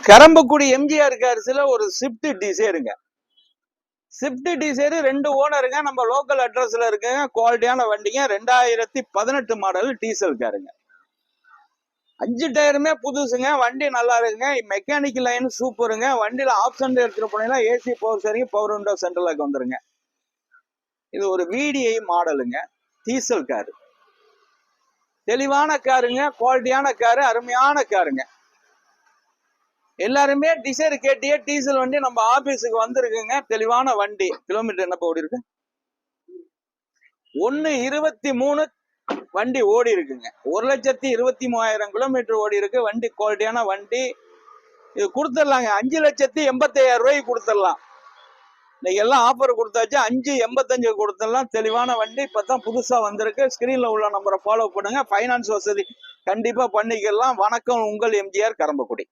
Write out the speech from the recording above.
கரம்பக்குடி எம்ஜிஆர் கார்ஸ்ல ஒரு ஸ்விஃப்ட் டிசைருங்க. ஸ்விஃப்ட் டிசைர் 2 ஓனருங்க. நம்ம லோக்கல் அட்ரஸ்ல இருக்குங்க. குவாலிட்டியான வண்டிங்க. 2018 மாடல் டீசல் காருங்க. 5 டயருமே புதுசுங்க. வண்டி நல்லா இருக்குங்க. மெக்கானிக் லைன் சூப்பருங்க. வண்டியில ஆப்ஷன் எடுத்துட்டு போனீங்கன்னா AC power steering, power window, central lock வந்துருங்க. இது ஒரு VDI மாடலுங்க. Diesel car. தெளிவான காருங்க. குவாலிட்டியான காரு. அருமையான காருங்க. எல்லாருமே டிசைர் கேட்டியே டீசல் வண்டி நம்ம ஆபீஸுக்கு வந்திருக்குங்க. தெளிவான வண்டி. கிலோமீட்டர் என்ன ஓடி இருக்கு? 1:23 வண்டி ஓடி இருக்குங்க. 1,23,000 கிலோமீட்டர் ஓடி இருக்கு. வண்டி குவாலிட்டியான வண்டி. இது கொடுத்துடலாங்க. 5,85,000 ரூபாய்க்கு கொடுத்துடலாம். இன்னைக்கு எல்லாம் ஆஃபர் கொடுத்தாச்சு. 5,85 கொடுத்துடலாம். தெளிவான வண்டி. இப்பதான் புதுசா வந்திருக்கு. ஸ்கிரீன்ல உள்ள நம்பரை ஃபாலோ பண்ணுங்க. பைனான்ஸ் வசதி கண்டிப்பா பண்ணிக்கலாம். வணக்கம், உங்கள் எம்ஜிஆர் கரம்பக்குடி.